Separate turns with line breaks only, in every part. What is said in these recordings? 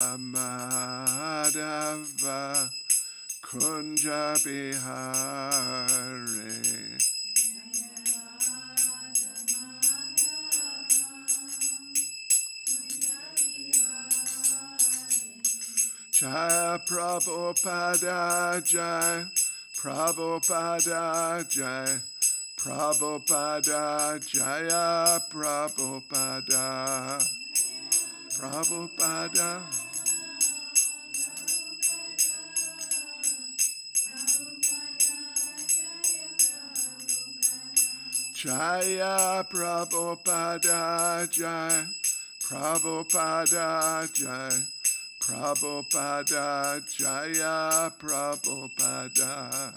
Madhava Kunja Bihari Jaya Prabhupada Jai Prabhupada Jai Prabhupada Jaya Prabhupada Prabhupada Jaya Prabhupada Jai Prabhupada Jai Prabhupada Jaya Prabhupada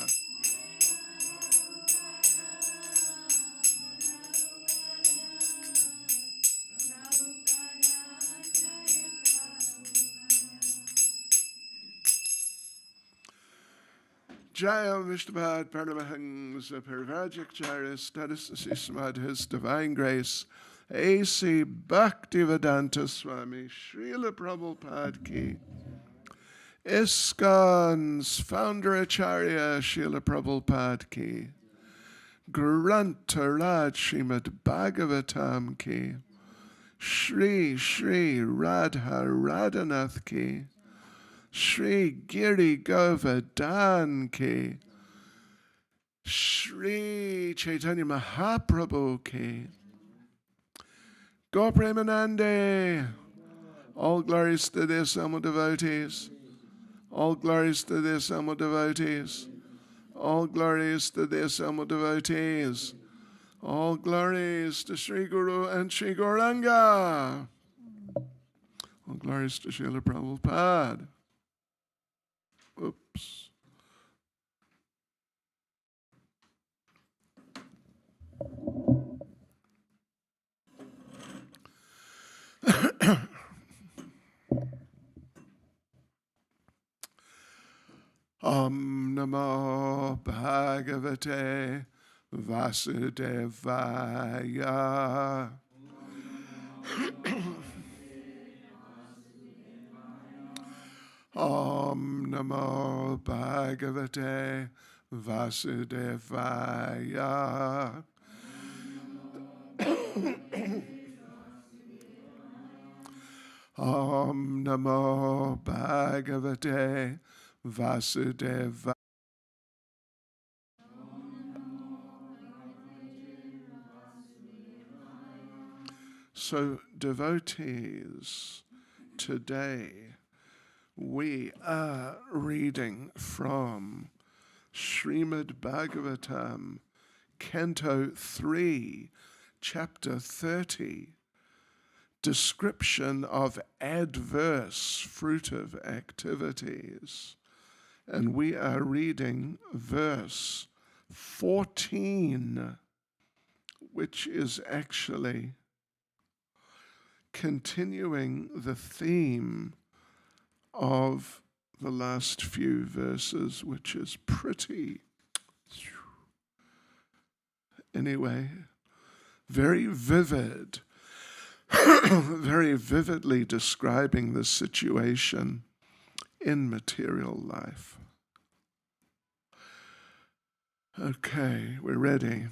Jaya Vishnupad Paramahansa Parivrajacharya Status Sismad His Divine Grace A.C. Bhaktivedanta Swami Srila Prabhupada Ki ISKCON's founder Acharya Srila Prabhupada Ki Grantaraj Srimad Bhagavatam Ki Shri Shri Radha Radhanath Ki Shri Giri Govardhan Ki Shri Chaitanya Mahaprabhu Ki Gaur Premanande. All glories to their Samo devotees. All glories to their Samo devotees. All glories to their Samo devotees. All glories to Sri Guru and Sri Gauranga. All glories to Srila Prabhupada. Oops. Om Namo Bhagavate Vasudevaya. Om Namo Bhagavate Vasudevaya. Om Namo Bhagavate Vasudevaya. So, devotees, today we are reading from Srimad Bhagavatam, Canto 3, Chapter 30, Description of Adverse Fruitive Activities. And we are reading verse 14, which is actually continuing the theme of the last few verses, which is pretty, anyway, very vivid, very vividly describing the situation in material life. Okay, we're ready.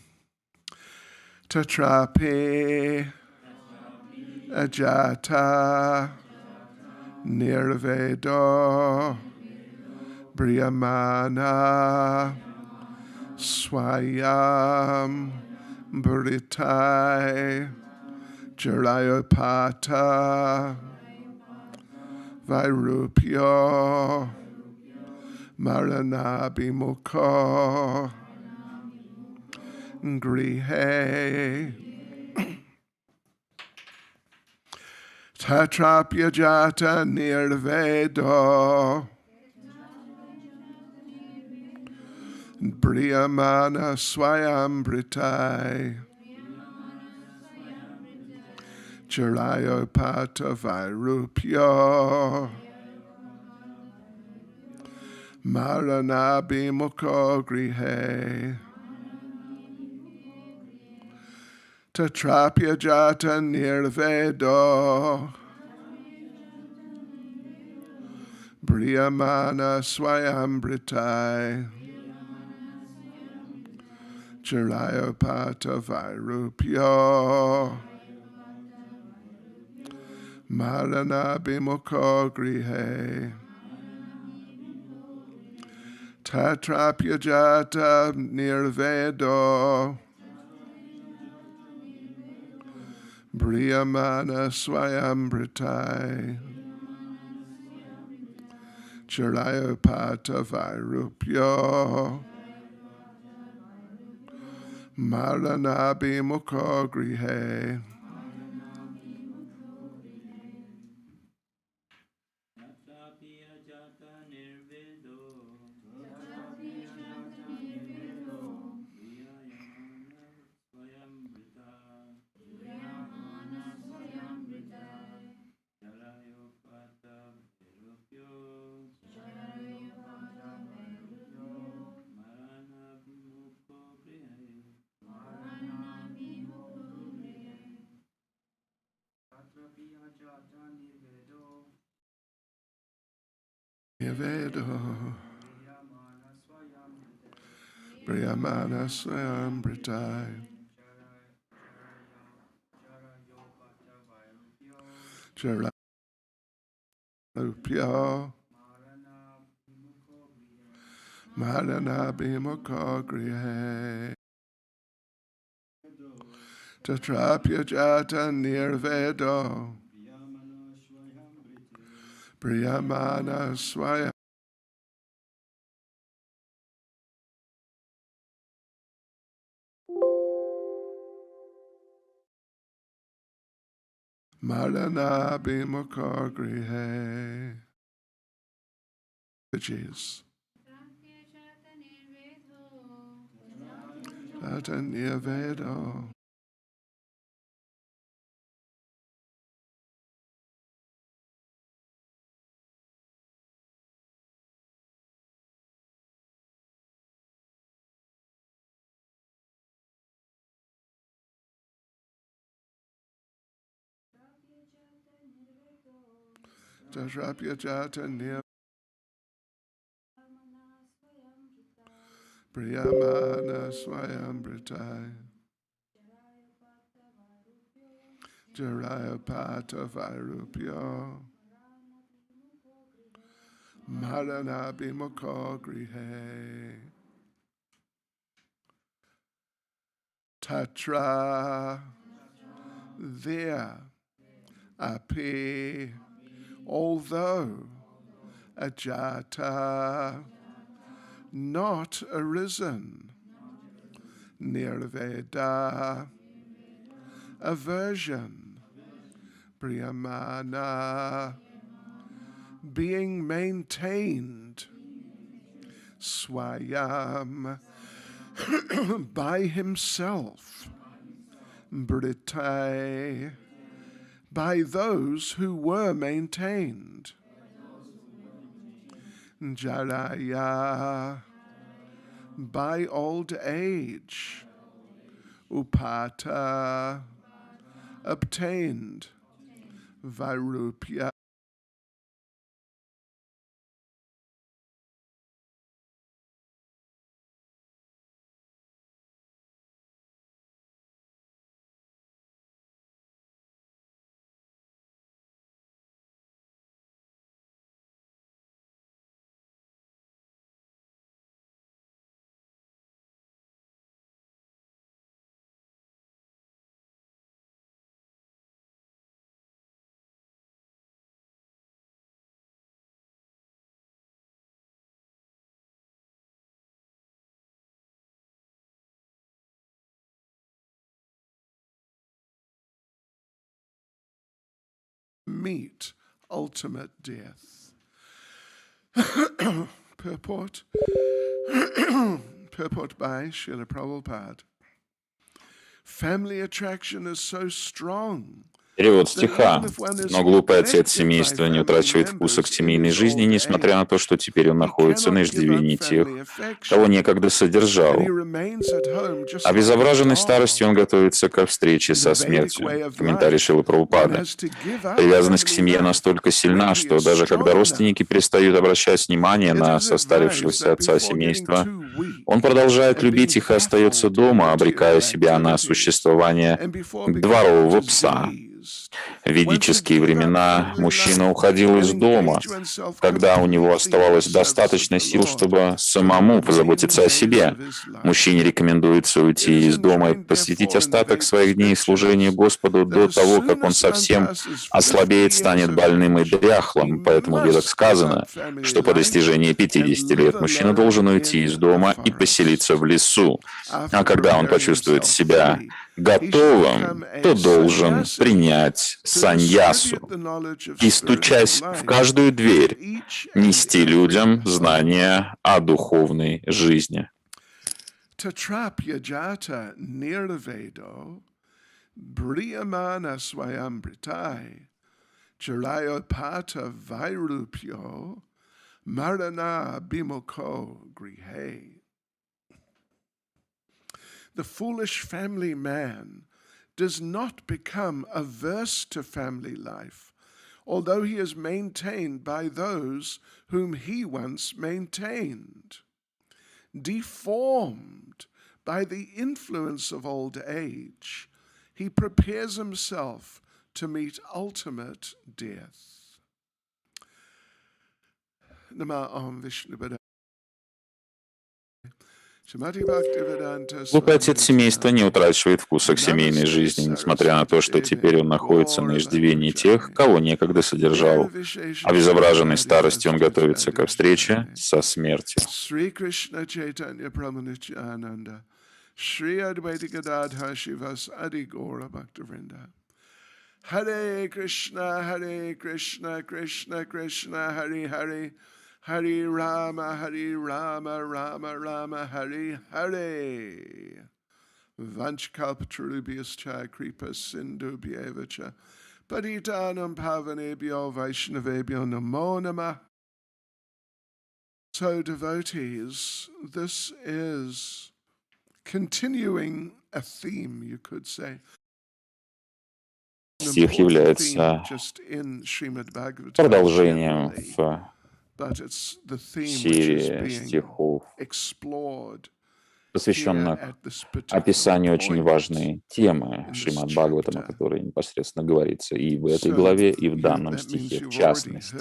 Tatrapi Ajata Nirvedo Briyamana Swayam Bhritai Jarayopata Vairupyo Maranabhimukho Grihe Tatrapya Jata Nirvedo Briyamana Swayam Bhritai Jarayopata Vairupyo Maranabhimukho Grihe Tatrapya Jata Nirvedo Priyamana Swayambritai Chirayopata Vairupyo Marana Bimukho Grihe Tatrapyajata Nirvedo Briyamana Swayambritai Chirayopata Vairupyo Marana Bimukho Grihe Nirvedo Briyamana Swayambritai Chirayopyo Marana Bimukho Grihe Tatrapyajata Nirvedo Priyamana Swayam Marana Bimukho Grihe. Tata Nirvedo Tatrapyajata Nir Priyamana Swayambritai Jarayapata Vairupyo Marana Bimukho Grihe Tatra there api although ajata not arisen nirveda aversion priyamana being maintained swayam by himself britai by those who were maintained jaraya by old age upata obtained vairupya meet ultimate death. Purport Purport by Srila Prabhupada. Family attraction is so strong
Перевод
that even
стиха.
if one is
Но глупый отец
neglected by
семейства не
family
утрачивает вкуса к
members in
семейной
his
жизни,
old
несмотря на то,
age,
что теперь он
he
находится на
cannot give up
иждивении
family
тех, кого
affection,
некогда
and
содержал.
he remains at home just like a
Обезображенный старостью, он
dog.
готовится ко встрече
In the
со
Vedic
смертью.
way of
Комментарий
life,
Шрилы
one
Прабхупады.
has to give up
Привязанность к
family
семье
life
настолько
when
сильна,
he
что
is
даже когда
strong
родственники
enough.
перестают обращать внимание
It
на
is advised
состарившегося
that
отца
before getting
семейства,
too
он
weak
продолжает
and being
любить их и остается
baffled in
дома, обрекая
material
себя на
activities,
существование
and before becoming
дворового пса.
diseased,
В
one should
ведические
give up
времена
family
мужчина
life
уходил
and
из дома,
engage oneself
когда у него
completely in the
оставалось
service of
достаточно
the
сил,
Lord
чтобы
for the
самому позаботиться
remaining
о
days
себе.
of his life.
Мужчине рекомендуется
It
уйти
is
из дома и
enjoined,
посвятить
therefore, in the
остаток
Vedic
своих дней служению
scriptures
Господу
that
до
as
того,
soon
как он
as one
совсем
passes 50
ослабеет,
years
станет
of
больным и
age, he
дряхлым. Поэтому в Ведах
must give up
сказано,
family
что по
life
достижении
and
50
live
лет мужчина должен
alone
уйти из
in the
дома и поселиться
forest.
в лесу. А
After
когда он
preparing
почувствует
himself
себя
fully, he should become
готовым,
a
то должен
sannyasi
принять
to distribute
саньясу
the knowledge of
и,
spiritual
стучась в
life
каждую
to
дверь,
each and
нести
every
людям
home.
знания о духовной жизни.
Tatrapya jata nirvedo briyamana swayambritai chirayopata vairupyo marana bimoko grihe. The foolish family man does not become averse to family life, although he is maintained by those whom he once maintained. Deformed by the influence of old age, he prepares himself to meet ultimate death. Nama Om Vishnu Pada.
Глупый отец семейства не утрачивает вкуса к семейной жизни, несмотря на то, что теперь он находится на иждивении тех, кого некогда содержал. Обезображенный старостью, он готовится ко встрече со смертью.
Hare Krishna, Krishna Krishna, Hare Hare. Hare Rama, Rama Rama, Hare Hare. Vanchkalpatarubhyascha kripa sindhubhyevacha paritanam pavanebhyo vaishnavebhyo namo namah. So devotees, this is continuing a theme, you could say.
Стих является продолжением в серии стихов, посвященных описанию очень важной темы Шримад Бхагаватама, о которой непосредственно говорится и в этой главе, и в данном стихе в частности.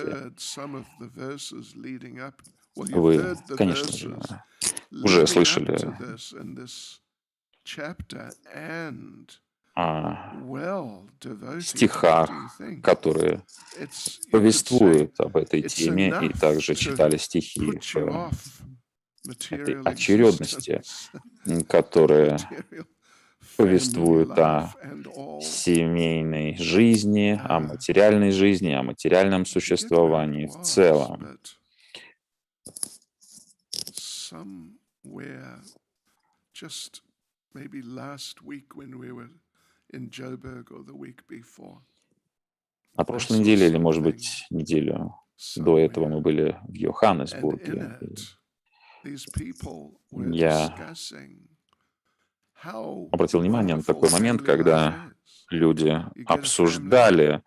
Вы, конечно же, уже слышали о стихах, которые повествуют об этой теме, и также читали стихи в этой очередности, которые повествуют о семейной жизни, о материальной жизни, о материальном существовании в целом. На прошлой неделе, или, может быть, неделю до этого мы были в Йоханнесбурге. Я обратил внимание на такой момент, когда люди обсуждали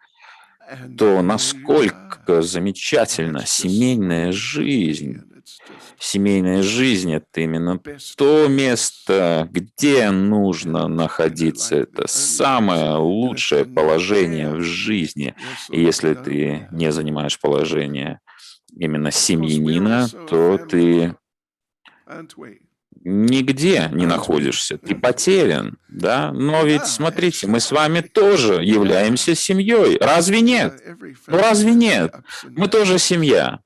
то, насколько замечательна семейная жизнь. Семейная жизнь — это именно то место, где нужно находиться. Это самое лучшее положение в жизни. И если ты не занимаешь положение именно семьянина, то ты нигде не находишься, ты потерян, да? Но ведь, смотрите, мы с вами тоже являемся семьей. Разве нет? Ну разве нет? Мы тоже семья.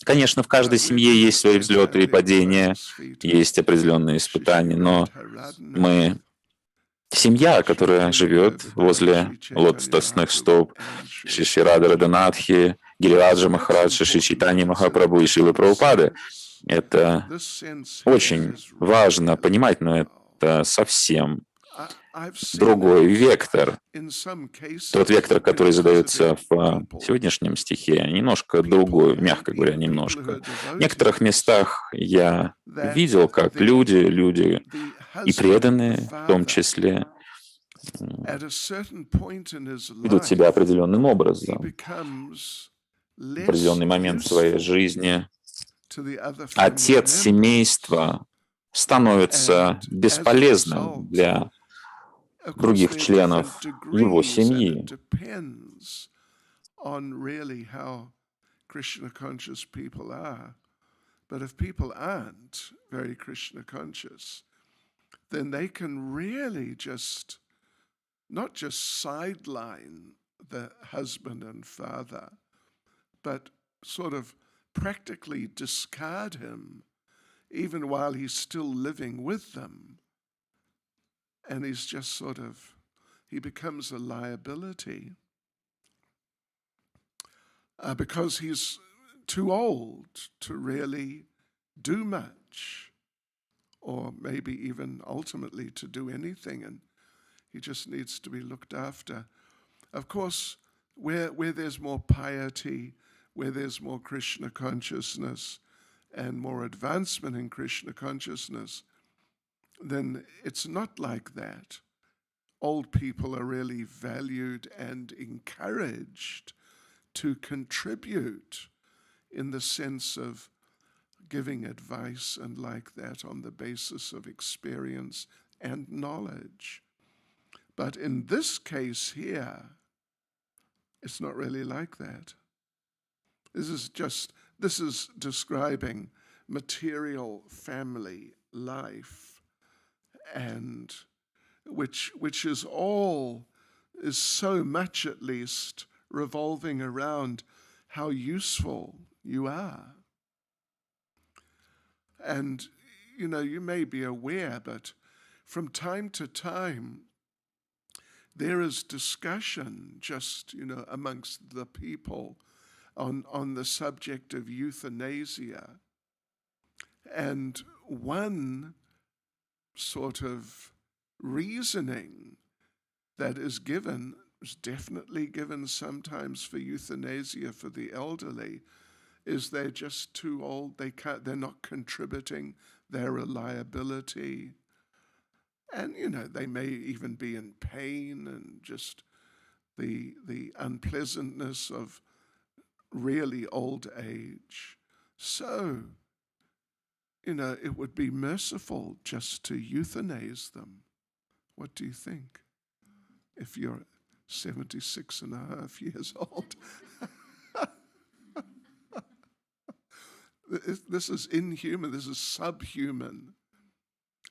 Конечно, в каждой семье есть свои взлеты и падения, есть определенные испытания, но мы семья, которая живет возле лотосных стоп Шри Рады Радханатхи, Гирираджа Махараджа, Шри Чайтаньи Махапрабху и Шрилы Прабхупады. Это очень важно понимать, но это совсем другой вектор. Тот вектор, который задается в сегодняшнем стихе, немножко другой, мягко говоря, немножко. В некоторых местах я видел, как люди и преданные в том числе, ведут себя определенным образом. В определенный момент в своей жизни отец семейства становится бесполезным для других членов его семьи.
But if people aren't very Krishna conscious, then they can really just not just sideline the husband and father, but sort of practically discard him even while he's still living with them. And he's just sort of, he becomes a liability because he's too old to really do much, or maybe even ultimately to do anything, and he just needs to be looked after. Of course, where there's more piety, where there's more Krishna consciousness and more advancement in Krishna consciousness, then it's not like that. Old people are really valued and encouraged to contribute in the sense of giving advice and like that on the basis of experience and knowledge. But in this case here, it's not really like that. This is describing material family life, and which is so much at least revolving around how useful you are. And, you may be aware, but from time to time, there is discussion just, amongst the people on the subject of euthanasia. And one sort of reasoning that is definitely given sometimes for euthanasia for the elderly, is they're just too old, they're not contributing, they're a liability. And, they may even be in pain, and just the unpleasantness of really old age. So, it would be merciful just to euthanize them. What do you think? If you're 76 and a half years old. This is inhuman, this is subhuman.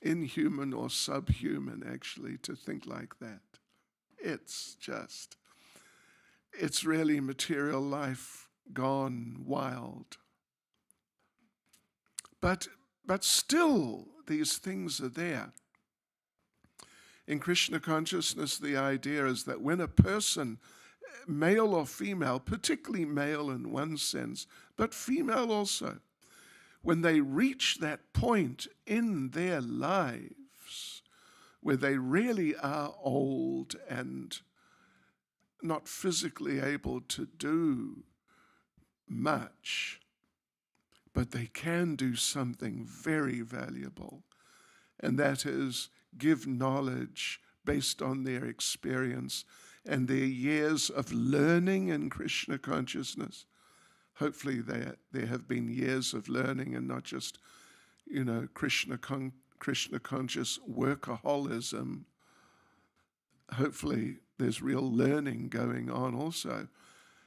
Inhuman or subhuman, actually, to think like that. It's really material life gone wild. But still, these things are there. In Krishna consciousness, the idea is that when a person, male or female, particularly male in one sense, but female also, when they reach that point in their lives where they really are old and not physically able to do much, but they can do something very valuable, and that is give knowledge based on their experience and their years of learning in Krishna consciousness. Hopefully there have been years of learning and not just, Krishna conscious workaholism. Hopefully there's real learning going on also.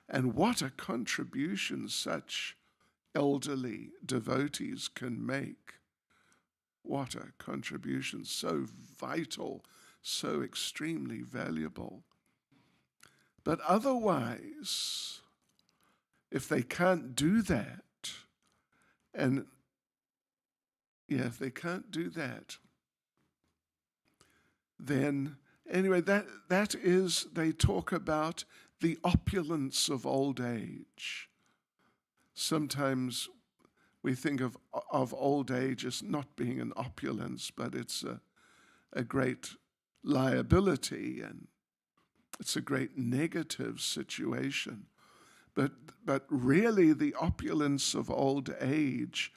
And what a contribution such elderly devotees can make. What a contribution, so vital, so extremely valuable. But otherwise, if they can't do that, if they can't do that, then anyway, that is, they talk about the opulence of old age. Sometimes we think of old age as not being an opulence, but it's a great liability, and it's a great negative situation. But really the opulence of old age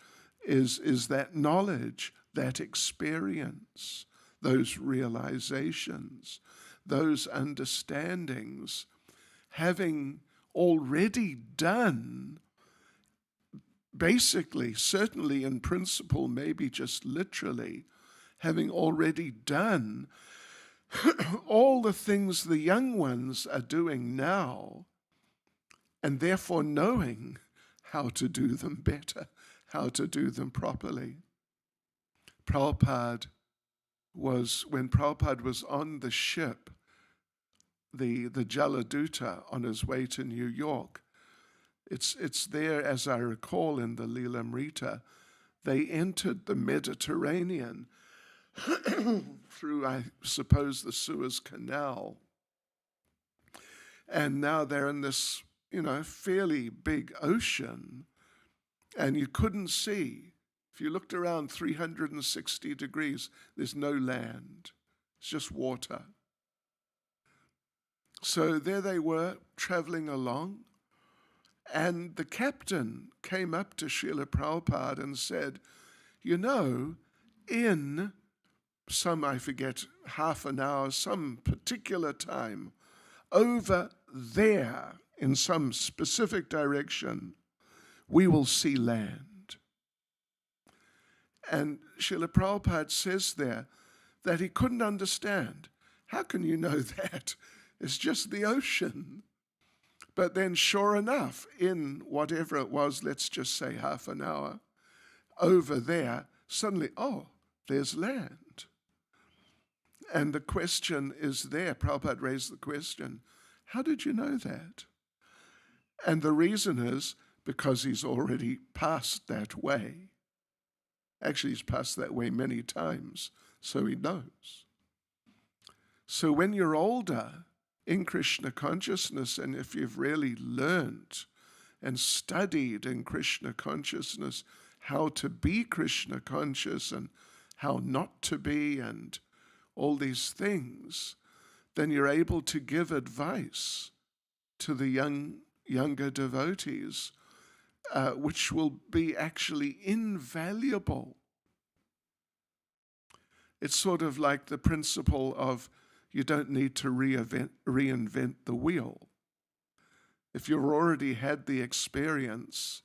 is that knowledge, that experience, those realizations, those understandings, having already done, basically, certainly in principle, maybe just literally, having already done all the things the young ones are doing now, and therefore knowing how to do them better, how to do them properly. When Prabhupada was on the ship, the Jaladuta, on his way to New York, it's there, as I recall, in the Lilamrita, they entered the Mediterranean through, I suppose, the Suez Canal. And now they're in this, fairly big ocean, and you couldn't see. If you looked around 360 degrees, there's no land. It's just water. So there they were, traveling along, and the captain came up to Srila Prabhupada and said, in some, I forget, half an hour, some particular time, over there, in some specific direction, we will see land. And Srila Prabhupada says there that he couldn't understand. How can you know that? It's just the ocean. But then sure enough, in whatever it was, let's just say half an hour, over there, suddenly, there's land. And the question is there. Prabhupada raised the question, how did you know that? And the reason is because he's already passed that way. Actually, he's passed that way many times, so he knows. So when you're older in Krishna consciousness, and if you've really learned and studied in Krishna consciousness how to be Krishna conscious and how not to be and all these things, then you're able to give advice to the younger devotees, which will be actually invaluable. It's sort of like the principle of you don't need to reinvent the wheel. If you've already had the experience,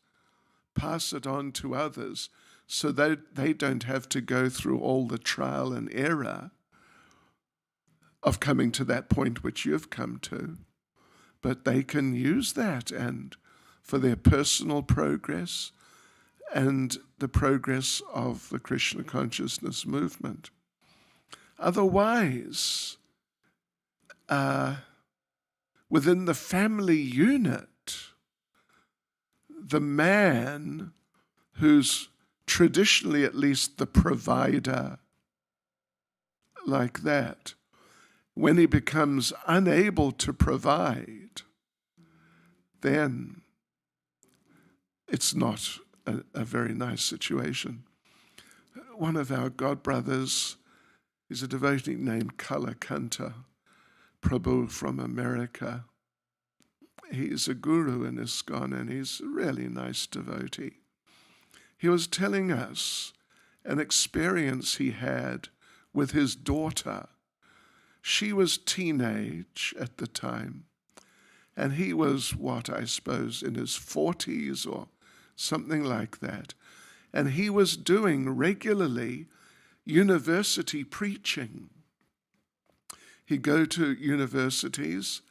pass it on to others so that they don't have to go through all the trial and error of coming to that point which you've come to. But they can use that and for their personal progress and the progress of the Krishna consciousness movement. Otherwise, within the family unit, the man who's traditionally at least the provider, like that, when he becomes unable to provide, then it's not a very nice situation. One of our godbrothers is a devotee named Kalakanta Prabhu from America. He's a guru in ISKCON, and he's a really nice devotee. He was telling us an experience he had with his daughter. She was teenage at the time, and he was, I suppose, in his 40s or something like that. And he was doing regularly university preaching. He'd go to universities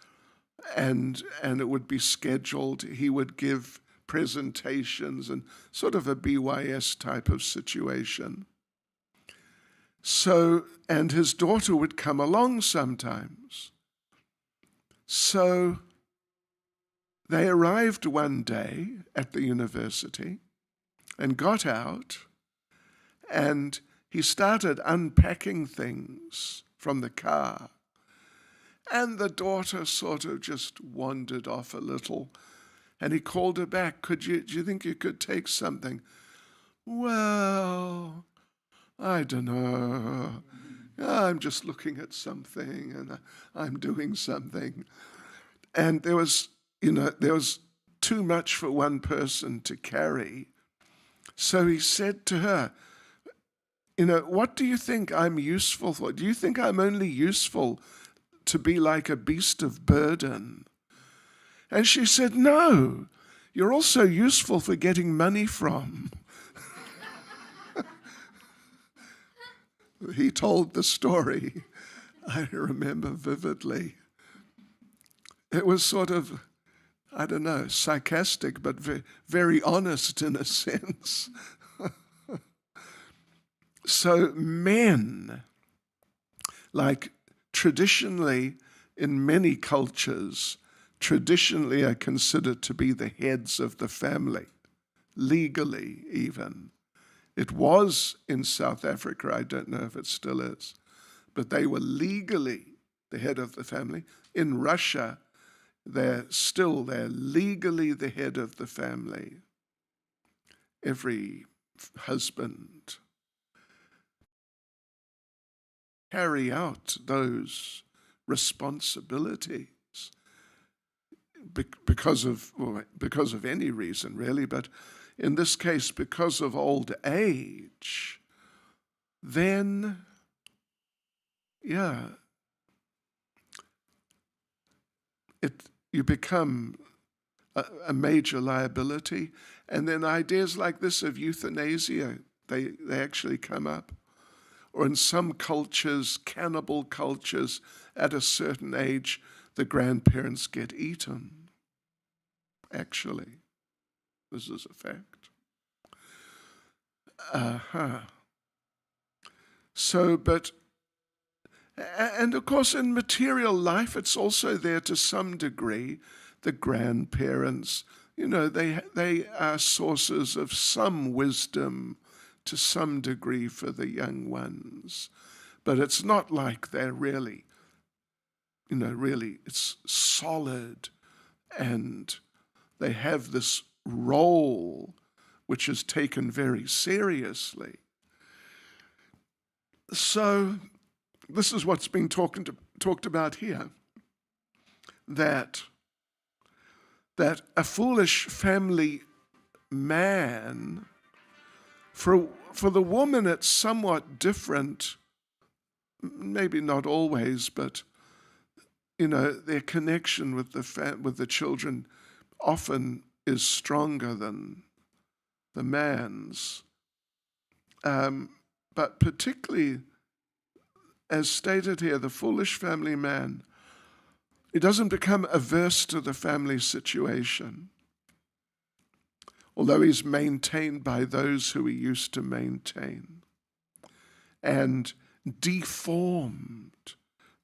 and it would be scheduled. He would give presentations and sort of a BYS type of situation. So, and his daughter would come along sometimes. So they arrived one day at the university and got out, and he started unpacking things from the car. And the daughter sort of just wandered off a little, and he called her back. Do you think you could take something? Well, I don't know. I'm just looking at something and I'm doing something. And there was too much for one person to carry. So he said to her, what do you think I'm useful for? Do you think I'm only useful to be like a beast of burden? And she said, no, you're also useful for getting money from. He told the story. I remember vividly. It was sort of, I don't know, sarcastic, but very honest in a sense. So men, like traditionally in many cultures, traditionally are considered to be the heads of the family, legally even. It was in South Africa, I don't know if it still is, but they were legally the head of the family. In Russia, they're legally the head of the family. Every husband carry out those responsibilities because of any reason, really, but in this case, because of old age, then, you become a major liability. And then ideas like this of euthanasia, they actually come up. Or in some cultures, cannibal cultures, at a certain age, the grandparents get eaten. Actually, this is a fact. And of course in material life, it's also there to some degree. The grandparents, they are sources of some wisdom to some degree for the young ones. But it's not like they're really, it's solid, and they have this role which is taken very seriously. So this is what's being talked about here, that a foolish family man, for the woman it's somewhat different, maybe not always, but their connection with the children often is stronger than the man's. But particularly, as stated here, the foolish family man, he doesn't become averse to the family situation, although he's maintained by those who he used to maintain, and deformed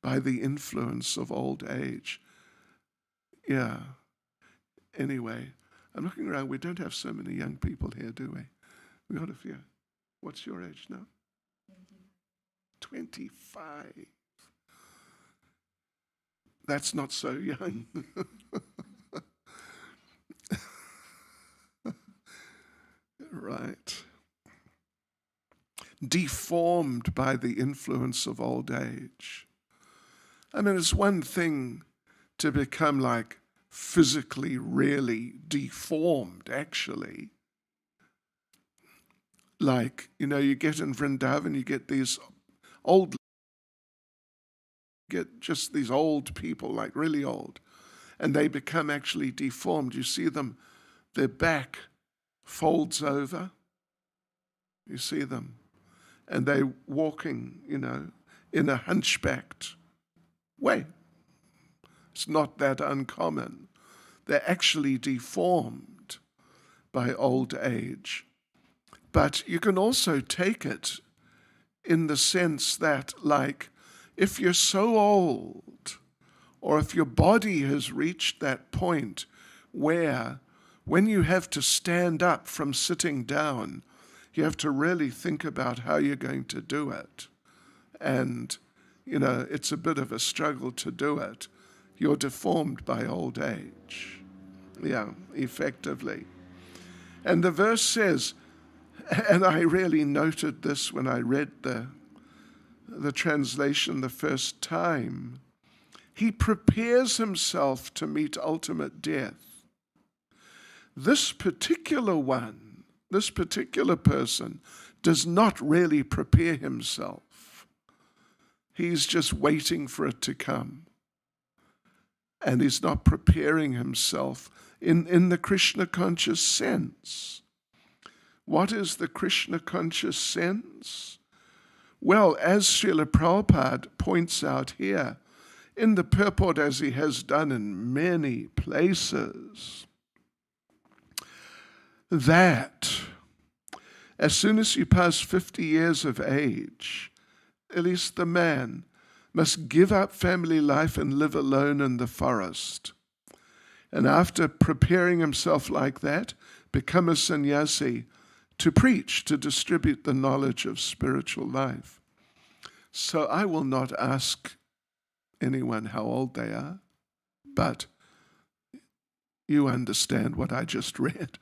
by the influence of old age. Yeah. Anyway, I'm looking around. We don't have so many young people here, do we? We got a few. What's your age now? 25. That's not so young. Right. Deformed by the influence of old age. I mean, it's one thing to become like physically really deformed, actually. Like, you get in Vrindavan, you get these just these old people, like really old, and they become actually deformed. You see them, their back folds over. You see them, and they're walking, in a hunchbacked way. It's not that uncommon. They're actually deformed by old age. But you can also take it in the sense that, like, if you're so old, or if your body has reached that point where when you have to stand up from sitting down, you have to really think about how you're going to do it. And, it's a bit of a struggle to do it. You're deformed by old age. Yeah, effectively. And the verse says, and I really noted this when I read the the translation the first time, he prepares himself to meet ultimate death. This particular one, this particular person, does not really prepare himself. He's just waiting for it to come. And he's not preparing himself in the Krishna conscious sense. What is the Krishna conscious sense? Well, as Srila Prabhupada points out here, in the purport as he has done in many places, that as soon as you pass 50 years of age, at least the man must give up family life and live alone in the forest. And after preparing himself like that, become a sannyasi to preach, to distribute the knowledge of spiritual life. So I will not ask anyone how old they are, but you understand what I just read.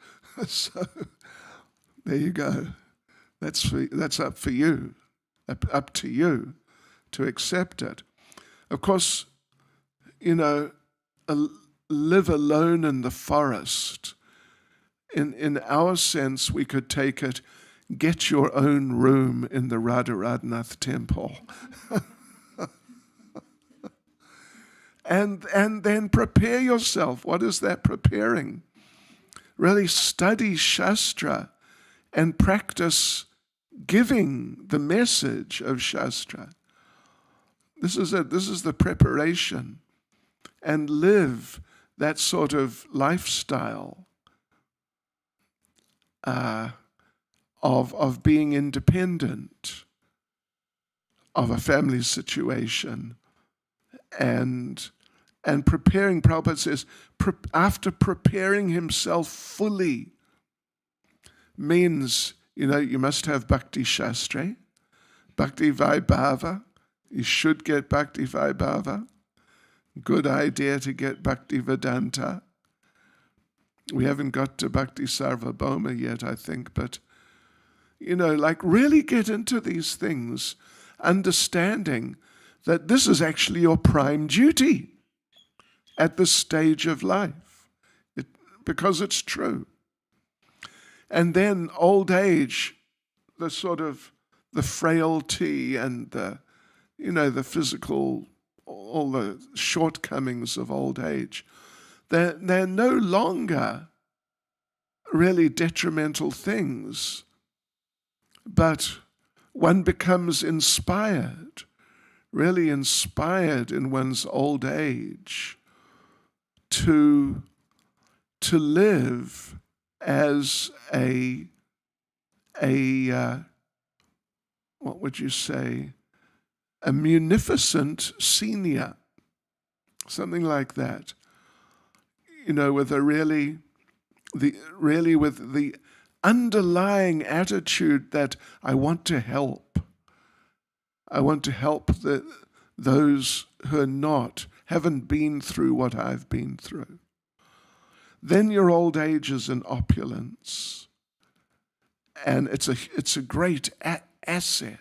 So there you go. That's up for you, up to you to accept it. Of course, live alone in the forest. In our sense, we could take it, get your own room in the Radharadhanath temple. and then prepare yourself. What is that preparing? Really study Shastra and practice giving the message of Shastra. This is the preparation. And live that sort of lifestyle of being independent of a family situation and preparing. Prabhupada says, after preparing himself fully means, you must have Bhakti Shastra, Bhakti Vaibhava. You should get Bhakti Vaibhava. Good idea to get Bhakti Vedanta. We haven't got to Bhakti Sarvabhauma yet, I think, but, really get into these things, understanding that this is actually your prime duty at this stage of life, because it's true. And then old age, the frailty and the physical, all the shortcomings of old age, they're no longer really detrimental things, but one becomes inspired, really inspired in one's old age to live as a what would you say, a munificent senior, something like that. With with the underlying attitude that I want to help. I want to help those who haven't been through what I've been through. Then your old age is an opulence, and it's a great asset.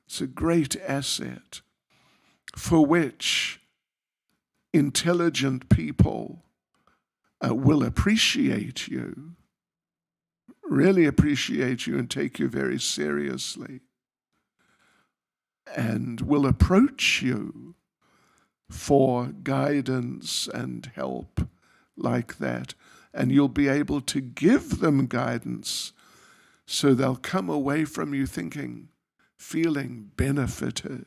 It's a great asset for which intelligent people will appreciate you, really appreciate you and take you very seriously, and will approach you for guidance and help like that. And you'll be able to give them guidance so they'll come away from you feeling benefited.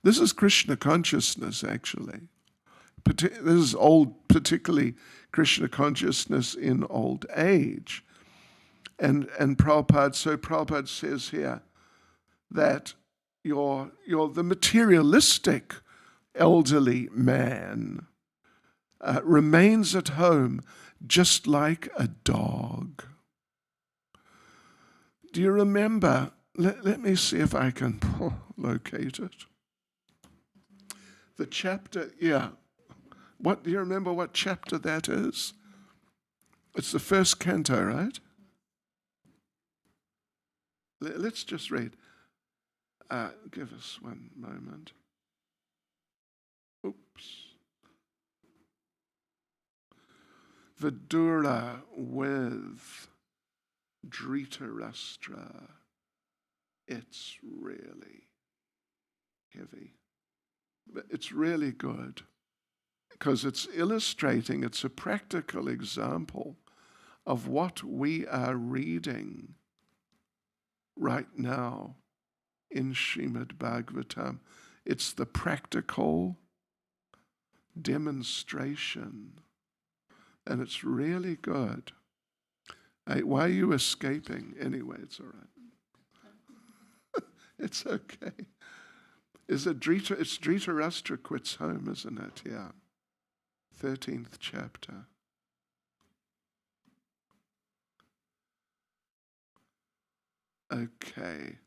This is Krishna consciousness, actually. This is particularly Krishna consciousness in old age. And Prabhupada says here that you're the materialistic elderly man remains at home just like a dog. Do you remember? Let me see if I can locate it. The chapter, yeah. Do you remember what chapter that is? It's the first canto, right? Let's just read. Give us one moment. Oops. Vidura with Dhritarashtra. It's really heavy. But it's really good because it's illustrating, it's a practical example of what we are reading right now in Srimad Bhagavatam. It's the practical demonstration, and it's really good. Why are you escaping? Anyway, it's all right. It's okay. Is it it's Dhritarashtra quits home, isn't it? Yeah. 13th chapter. Okay.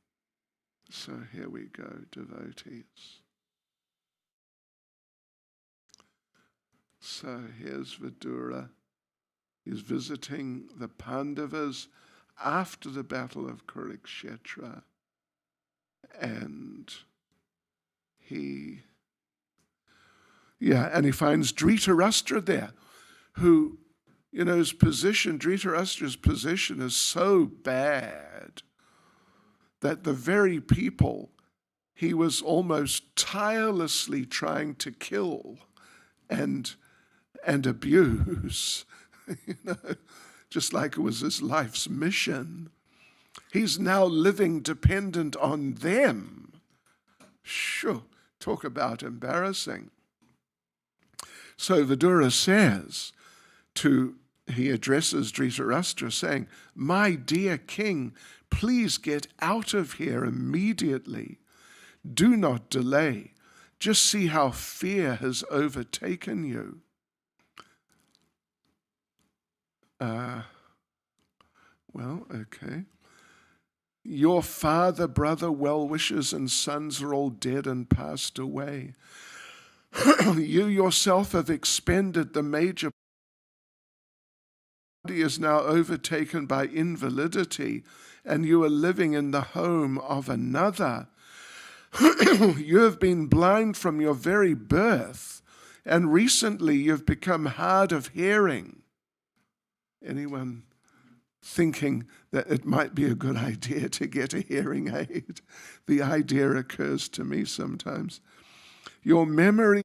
So here we go, devotees. So here's Vidura. He's visiting the Pandavas after the Battle of Kurukshetra. And he finds Dhritarashtra there, who, his position, Dhritarashtra's position is so bad that the very people he was almost tirelessly trying to kill and abuse, just like it was his life's mission. He's now living dependent on them. Sure, talk about embarrassing. So Vidura says he addresses Dhritarashtra saying, "My dear king, please get out of here immediately. Do not delay. Just see how fear has overtaken you." Okay. Your father, brother, well-wishers, and sons are all dead and passed away. You yourself have expended the major body is now overtaken by invalidity, and you are living in the home of another. You have been blind from your very birth, and recently you've become hard of hearing. Anyone thinking that it might be a good idea to get a hearing aid? The idea occurs to me sometimes. Your memory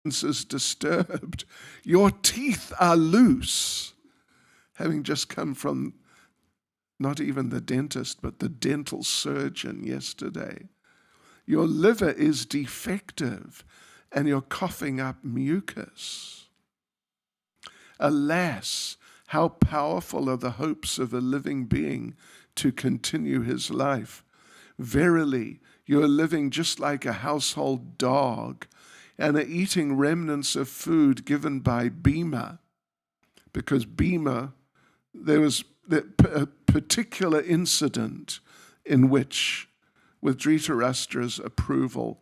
is disturbed. Your teeth are loose, having just come from not even the dentist, but the dental surgeon yesterday. Your liver is defective, and you're coughing up mucus. Alas, how powerful are the hopes of a living being to continue his life. Verily, you are living just like a household dog and are eating remnants of food given by Bhima. Because Bhima, there was a particular incident in which, with Dhritarashtra's approval,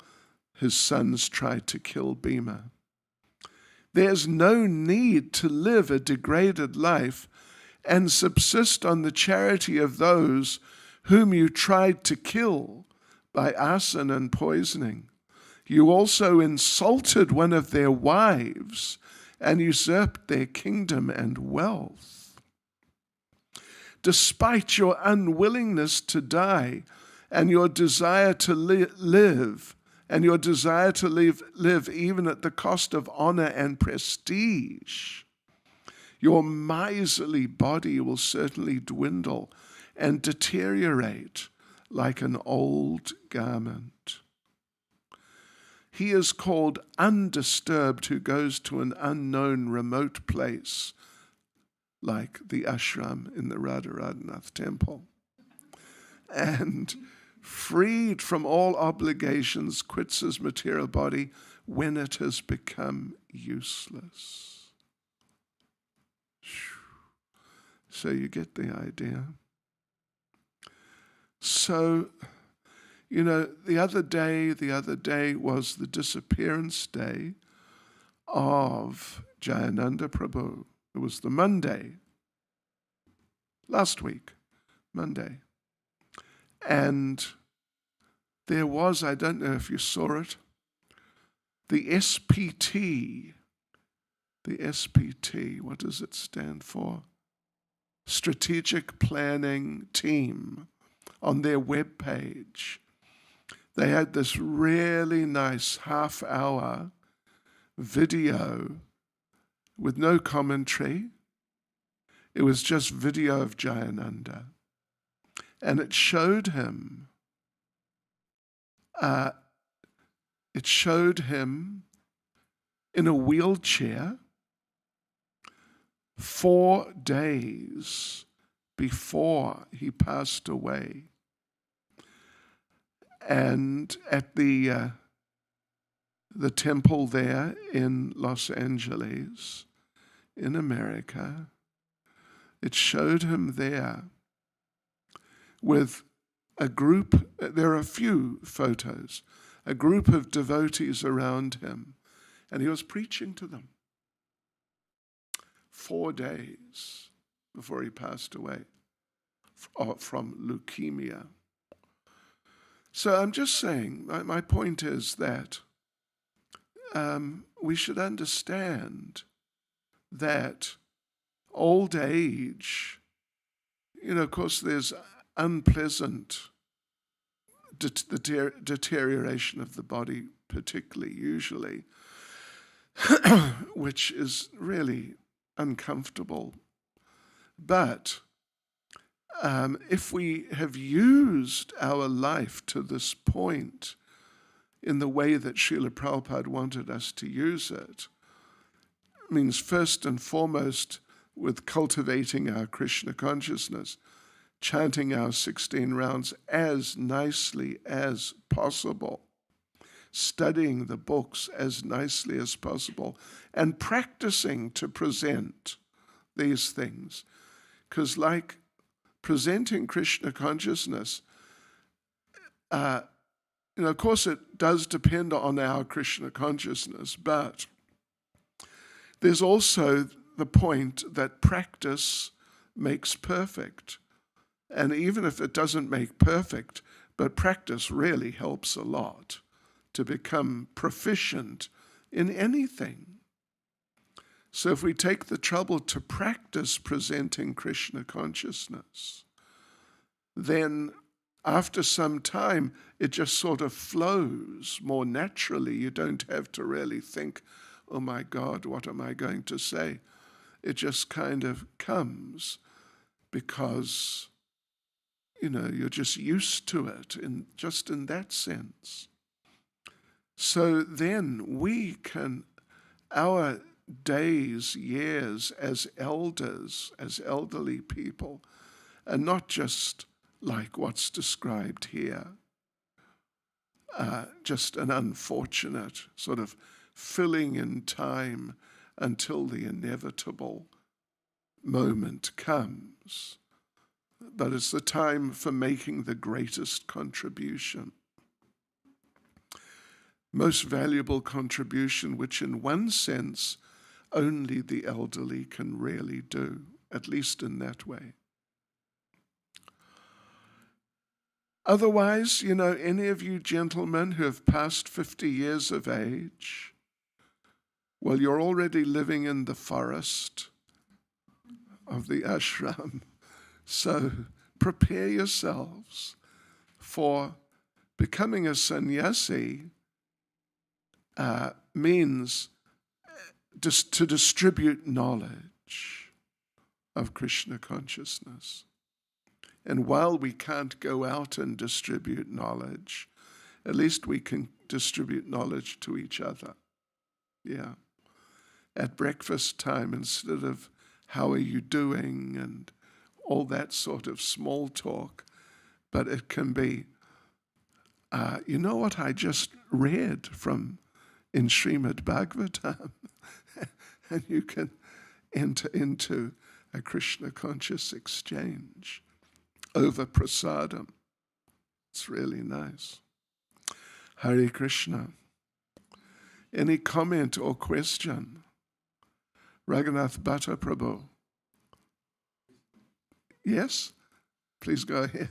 his sons tried to kill Bhima. There's no need to live a degraded life and subsist on the charity of those whom you tried to kill by arson and poisoning. You also insulted one of their wives and usurped their kingdom and wealth. Despite your unwillingness to die and your desire to live, and your desire to live even at the cost of honor and prestige, your miserly body will certainly dwindle and deteriorate like an old garment. He is called undisturbed who goes to an unknown remote place, like the ashram in the Radharanath temple, and freed from all obligations, quits his material body when it has become useless. So you get the idea. So, the other day was the disappearance day of Jayananda Prabhu. It was the Monday, last week, Monday. And there was, I don't know if you saw it, the SPT, what does it stand for? Strategic Planning Team, on their webpage. They had this really nice half-hour video with no commentary. It was just video of Jayananda. And it showed him in a wheelchair 4 days before he passed away. And at the temple there in Los Angeles, in America, it showed him there with a group, there are a few photos, a group of devotees around him, and he was preaching to them 4 days before he passed away from leukemia. So I'm just saying, my point is that we should understand that old age, of course, there's unpleasant deterioration of the body, particularly, usually, which is really uncomfortable. But if we have used our life to this point in the way that Srila Prabhupada wanted us to use it, means first and foremost with cultivating our Krishna consciousness, chanting our 16 rounds as nicely as possible, studying the books as nicely as possible, and practicing to present these things. Because like presenting Krishna consciousness, of course it does depend on our Krishna consciousness, but there's also the point that practice makes perfect. And even if it doesn't make perfect, but practice really helps a lot to become proficient in anything. So if we take the trouble to practice presenting Krishna consciousness, then after some time, it just sort of flows more naturally. You don't have to really think, oh my God, what am I going to say? It just kind of comes because, you're just used to it, just in that sense. So then we can, our days, years as elders, as elderly people, are not just like what's described here, just an unfortunate sort of filling in time until the inevitable moment comes. But it's the time for making the greatest contribution. Most valuable contribution, which in one sense only the elderly can really do, at least in that way. Otherwise, any of you gentlemen who have passed 50 years of age, well, you're already living in the forest of the ashram. So prepare yourselves for becoming a sannyasi. Means just to distribute knowledge of Krishna consciousness. And while we can't go out and distribute knowledge, at least we can distribute knowledge to each other. Yeah. At breakfast time, instead of how are you doing and all that sort of small talk, but it can be, you know what I just read in Srimad Bhagavatam? And you can enter into a Krishna conscious exchange over prasadam. It's really nice. Hare Krishna. Any comment or question? Raghunath Bhatta Prabhu. Yes? Please go ahead.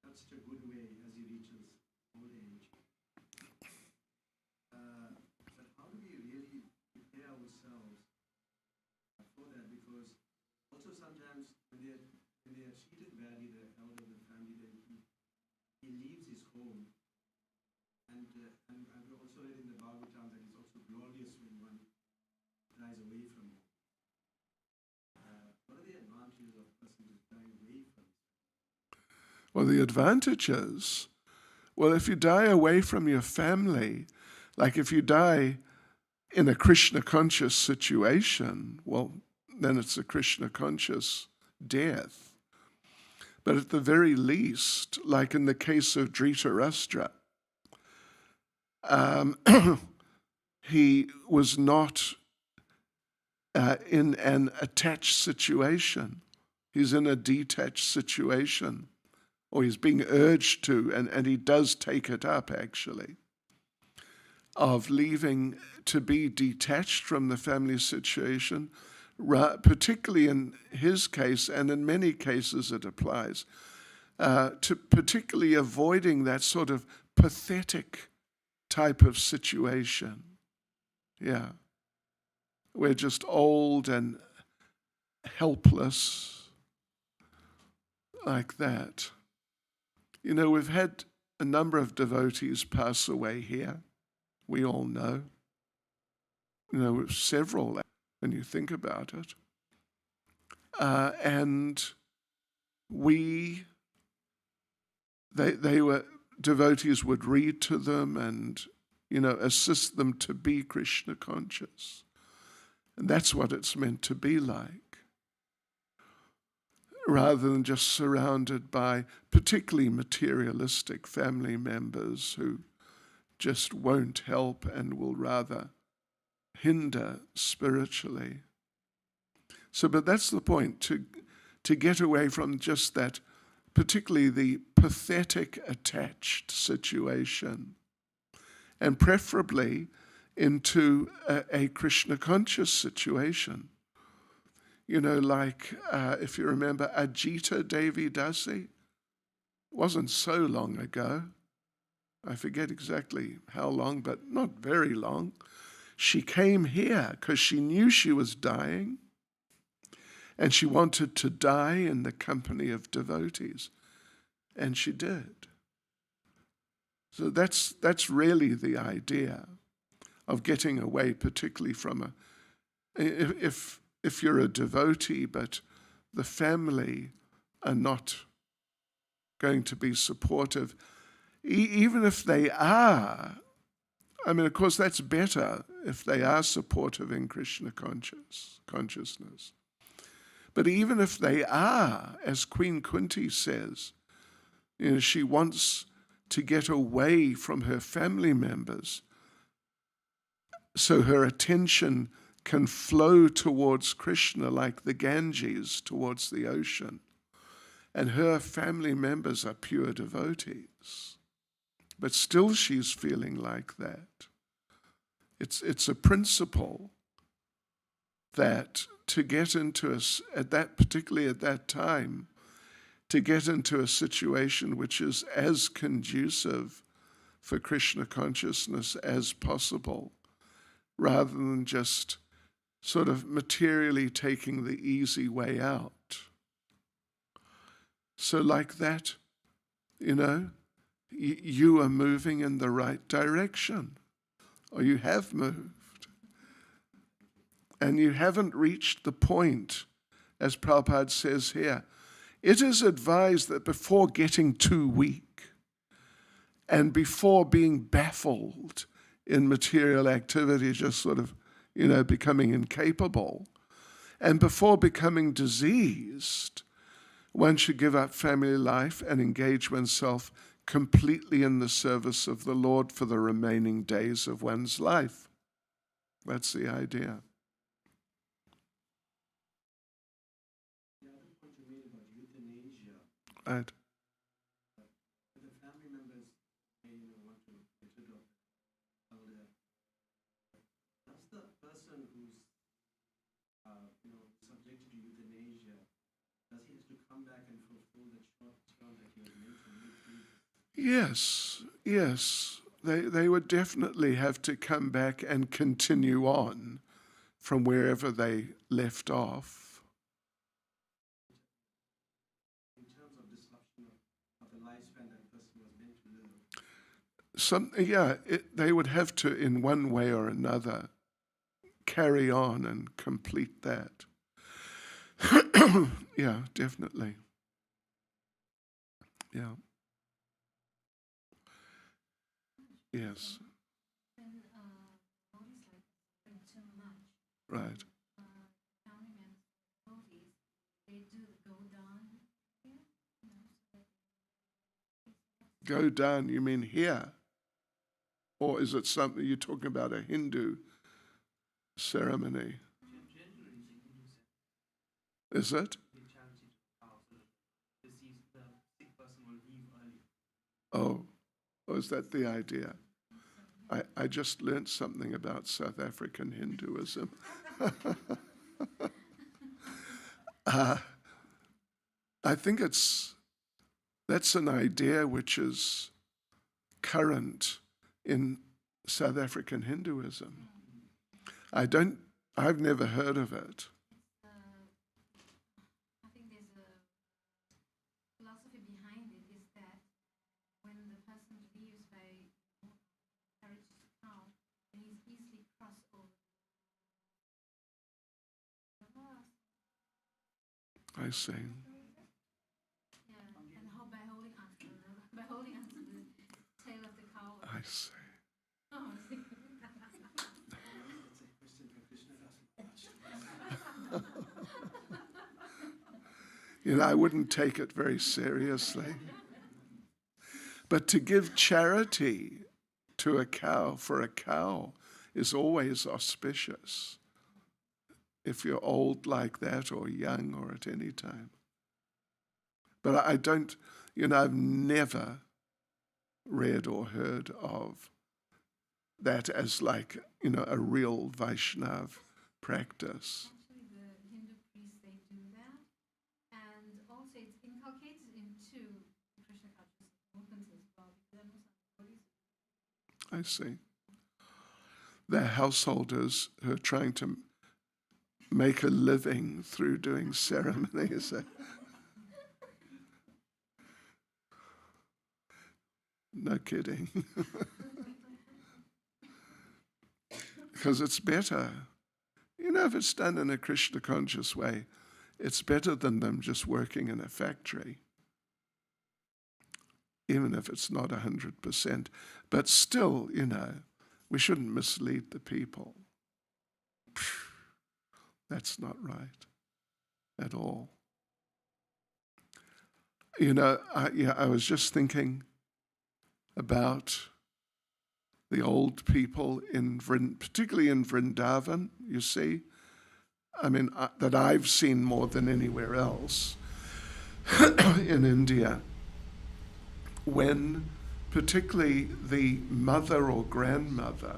not such a good way as he reaches old age. But how do we really prepare ourselves for that? Because also sometimes when they are treated badly, the elder of the family, then he leaves his home. And I've also read in the Bhagavatam that it's also glorious when one dies away from home. What are the advantages of a person who's dying away from his family?
Well, the advantages, well, if you die away from your family, like if you die in a Krishna conscious situation, well, then it's a Krishna conscious death. But at the very least, like in the case of Dhritarashtra, he was not in an attached situation. He's in a detached situation, or he's being urged to, and he does take it up actually, of leaving to be detached from the family situation, particularly in his case, and in many cases it applies, to particularly avoiding that sort of pathetic type of situation. Yeah. We're just old and helpless, like that. You know, we've had a number of devotees pass away here. We all know. You know, several when you think about it. And they were, devotees would read to them and, you know, assist them to be Krishna conscious. And that's what it's meant to be like, rather than just surrounded by particularly materialistic family members who just won't help and will rather hinder spiritually. So, but that's the point, to get away from just that, particularly the pathetic attached situation, and preferably into a Krishna conscious situation. You know, like if you remember Ajita Devi Dasi, wasn't so long ago. I forget exactly how long, but not very long. She came here because she knew she was dying, and she wanted to die in the company of devotees, and she did. So that's really the idea of getting away, particularly from if you're a devotee, but the family are not going to be supportive, even if they are. I mean, of course, that's better if they are supportive in Krishna consciousness. But even if they are, as Queen Kunti says, you know, she wants to get away from her family members so her attention can flow towards Krishna like the Ganges towards the ocean. And her family members are pure devotees. But still she's feeling like that. It's a principle that to get into particularly at that time, to get into a situation which is as conducive for Krishna consciousness as possible, rather than just sort of materially taking the easy way out. So like that, you know, you are moving in the right direction, or you have moved. And you haven't reached the point, as Prabhupada says here, it is advised that before getting too weak and before being baffled in material activity, just sort of, you know, becoming incapable, and before becoming diseased, one should give up family life and engage oneself completely in the service of the Lord for the remaining days of one's life. That's the idea.
The other point you made about euthanasia,
Right.
the family members may want to get rid of the elder. Does the person who's subjected to euthanasia does he have to come back and fulfill the term that he was meant to live through?
Yes, yes. They would definitely have to come back and continue on from wherever they left off.
In terms of disruption of the lifespan that person was meant to live.
They would have to, in one way or another, carry on and complete that. Yeah, definitely. Yeah. Yes. Right. Go down, you mean here? Or is it something you're talking about, a Hindu ceremony? Is it? Oh, is that the idea? I just learned something about South African Hinduism. I think that's an idea which is current in South African Hinduism. I've never heard of it.
I think there's a philosophy behind it is that when the person leaves by carriage to cow, then he's easily crossed over.
I see.
Yeah, and by holding onto the tail of the cow.
I see.
Oh,
I wouldn't take it very seriously. But to give charity to a cow for a cow is always auspicious, if you're old like that or young or at any time. But I don't, I've never read or heard of that as like, a real Vaishnav practice.
actually, the Hindu priests, they do that. And also it's inculcated into Krishna conscious movements as well.
I see. They're householders who are trying to make a living through doing ceremonies. No kidding. Because it's better. If it's done in a Krishna conscious way, it's better than them just working in a factory. Even if it's not 100%. But still, we shouldn't mislead the people. That's not right at all. I was just thinking about the old people particularly in Vrindavan, you see. I mean, that I've seen more than anywhere else in India. When particularly the mother or grandmother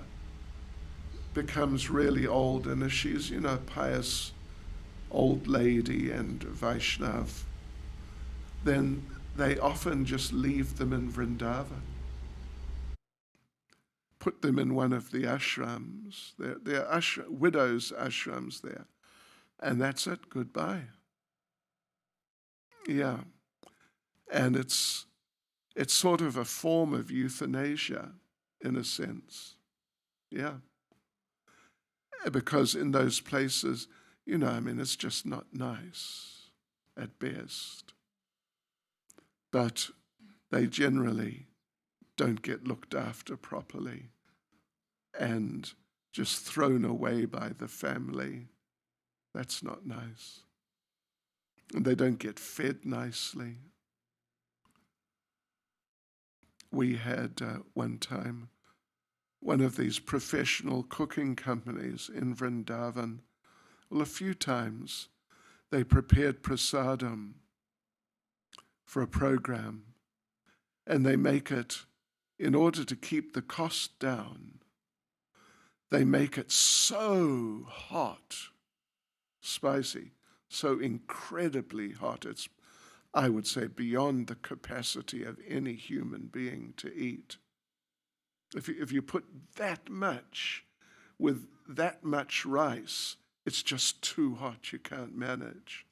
becomes really old, and if she's, a pious old lady and Vaishnav, then they often just leave them in Vrindavan. Put them in one of the ashrams. There are widows' ashrams there. And that's it, goodbye. Yeah. And it's sort of a form of euthanasia, in a sense. Yeah. Because in those places, it's just not nice at best. But they generally don't get looked after properly and just thrown away by the family. That's not nice. And they don't get fed nicely. We had one time one of these professional cooking companies in Vrindavan. Well, a few times they prepared prasadam for a program, and they make it, in order to keep the cost down, they make it so hot, spicy, So incredibly hot. It's, I would say, beyond the capacity of any human being to eat. If you put that much with that much rice, it's just too hot. You can't manage.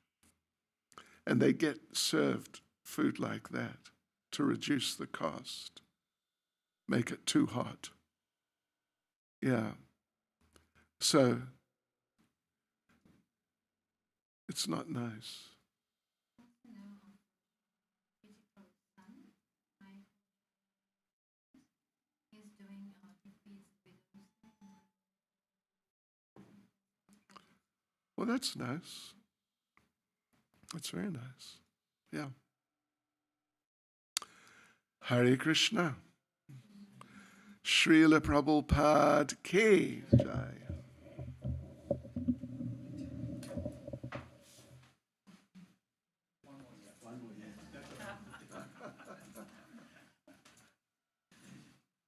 And they get served food like that to reduce the cost, make it too hot. Yeah. So it's not nice. Well, that's nice. That's very nice. Yeah. Hare Krishna. Srila Prabhupada Ki Jai.